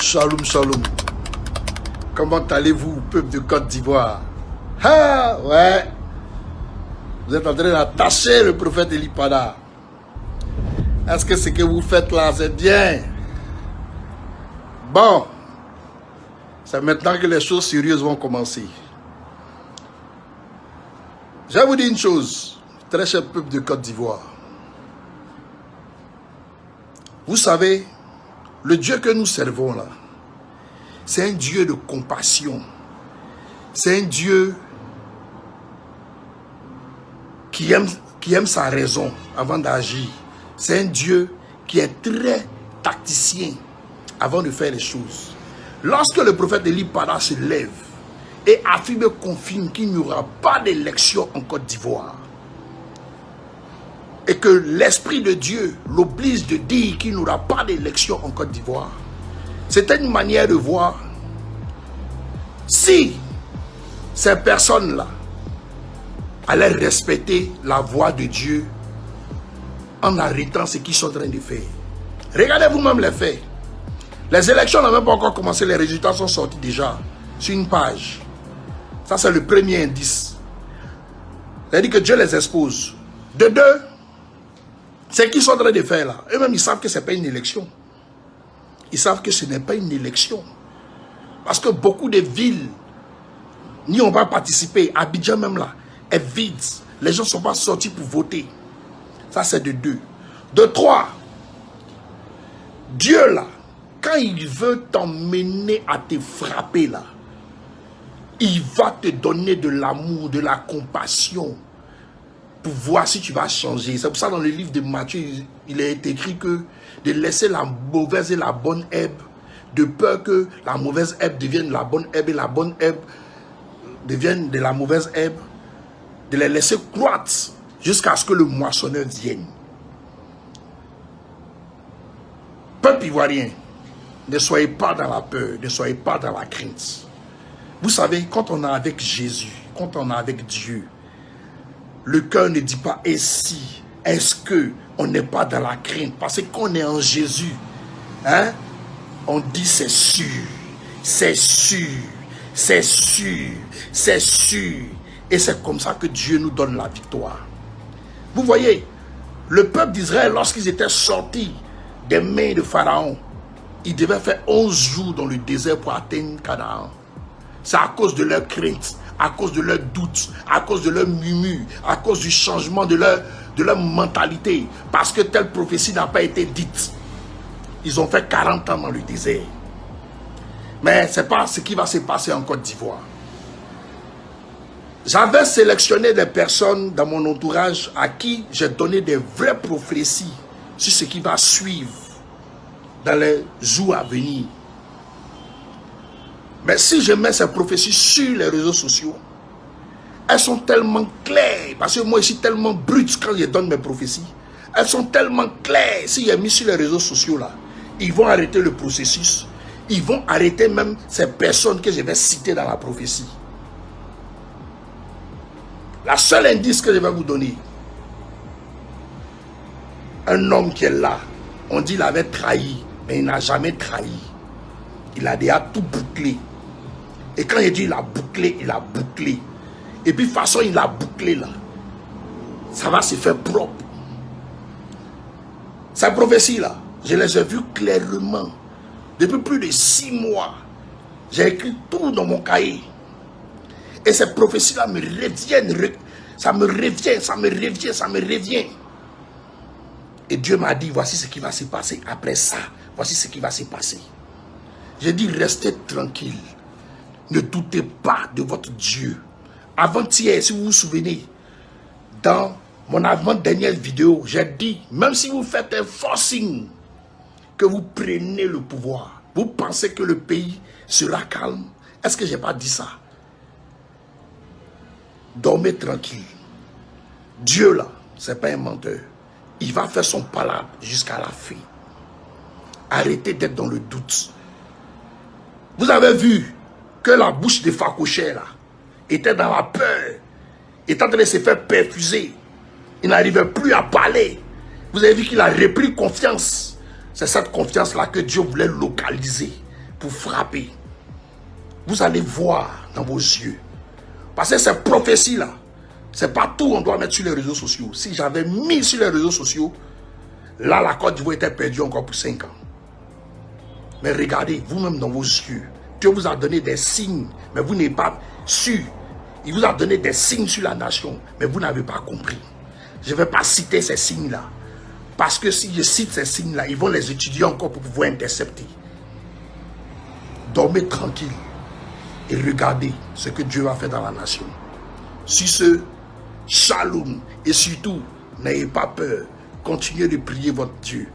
Shalom, shalom. Comment allez-vous, peuple de Côte d'Ivoire? Ah, ouais. Vous êtes en train d'attacher le prophète Eli Pada. Est-ce que ce que vous faites là, c'est bien? Bon. C'est maintenant que les choses sérieuses vont commencer. Je vais vous dire une chose, très cher peuple de Côte d'Ivoire. Vous savez, le Dieu que nous servons là, c'est un Dieu de compassion. C'est un Dieu qui aime sa raison avant d'agir. C'est un Dieu qui est très tacticien avant de faire les choses. Lorsque le prophète Eli Pada se lève et affirme et confirme qu'il n'y aura pas d'élection en Côte d'Ivoire, et que l'Esprit de Dieu l'oblige de dire qu'il n'y aura pas d'élection en Côte d'Ivoire, c'était une manière de voir si ces personnes-là allaient respecter la voix de Dieu en arrêtant ce qu'ils sont en train de faire. Regardez vous-même les faits. Les élections n'ont même pas encore commencé, les résultats sont sortis déjà sur une page. Ça, c'est le premier indice. C'est-à-dire que Dieu les expose. De deux, ce qu'ils sont en train de faire là, eux-mêmes ils savent que ce n'est pas une élection. Ils savent que ce n'est pas une élection. Parce que beaucoup de villes n'y ont pas participé. Abidjan même là est vide. Les gens ne sont pas sortis pour voter. Ça c'est de deux. De trois, Dieu là, quand il veut t'emmener à te frapper là, il va te donner de l'amour, de la compassion pour voir si tu vas changer. C'est pour ça dans le livre de Matthieu, il est écrit que de laisser la mauvaise et la bonne herbe, de peur que la mauvaise herbe devienne la bonne herbe et la bonne herbe devienne de la mauvaise herbe, de les laisser croître jusqu'à ce que le moissonneur vienne. Peuple ivoirien, ne soyez pas dans la peur, ne soyez pas dans la crainte. Vous savez, quand on est avec Jésus, quand on est avec Dieu, le cœur ne dit pas « et si ?» Est-ce qu'on n'est pas dans la crainte? Parce que quand on est en Jésus, hein, on dit c'est sûr, c'est sûr, c'est sûr, c'est sûr. Et c'est comme ça que Dieu nous donne la victoire. Vous voyez, le peuple d'Israël, lorsqu'ils étaient sortis des mains de Pharaon, ils devaient faire 11 jours dans le désert pour atteindre Canaan. C'est à cause de leur crainte, à cause de leur doute, à cause de leur murmure, à cause du changement de leur mentalité. Parce que telle prophétie n'a pas été dite. Ils ont fait 40 ans dans le désert. Mais ce n'est pas ce qui va se passer en Côte d'Ivoire. J'avais sélectionné des personnes dans mon entourage à qui j'ai donné des vraies prophéties sur ce qui va suivre dans les jours à venir. Mais si je mets ces prophéties sur les réseaux sociaux, elles sont tellement claires, parce que moi je suis tellement brut quand je donne mes prophéties, elles sont tellement claires. Si j'ai mis sur les réseaux sociaux là, ils vont arrêter le processus, ils vont arrêter même ces personnes que je vais citer dans la prophétie. La seule indice que je vais vous donner, un homme qui est là, on dit qu'il avait trahi, mais il n'a jamais trahi. Il a déjà tout bouclé. Et quand il dit il a bouclé, il a bouclé. Et puis de toute façon il a bouclé là. Ça va se faire propre. Ces prophéties là, je les ai vues clairement. Depuis plus de 6 mois, j'ai écrit tout dans mon cahier. Et ces prophéties là me reviennent. Ça me revient, ça me revient, ça me revient. Et Dieu m'a dit, voici ce qui va se passer. Après ça, voici ce qui va se passer. J'ai dit, restez tranquille. Ne doutez pas de votre Dieu. Avant-hier, si vous vous souvenez, dans mon avant-dernière vidéo, j'ai dit, même si vous faites un forcing, que vous prenez le pouvoir, vous pensez que le pays sera calme? Est-ce que je n'ai pas dit ça? Dormez tranquille. Dieu là, ce n'est pas un menteur. Il va faire son palabre jusqu'à la fin. Arrêtez d'être dans le doute. Vous avez vu que la bouche de Fakoché là était dans la peur, était en train de se faire perfuser. Il n'arrivait plus à parler. Vous avez vu qu'il a repris confiance. C'est cette confiance là que Dieu voulait localiser pour frapper. Vous allez voir dans vos yeux. Parce que ces prophéties-là, c'est pas tout on doit mettre sur les réseaux sociaux. Si j'avais mis sur les réseaux sociaux, là, la Côte d'Ivoire était perdue encore pour 5 ans. Mais regardez, vous-même dans vos yeux, Dieu vous a donné des signes, mais vous n'êtes pas sûr. Il vous a donné des signes sur la nation, mais vous n'avez pas compris. Je ne vais pas citer ces signes-là. Parce que si je cite ces signes-là, ils vont les étudier encore pour pouvoir intercepter. Dormez tranquille et regardez ce que Dieu va faire dans la nation. Sur ce, shalom, et surtout, n'ayez pas peur. Continuez de prier votre Dieu.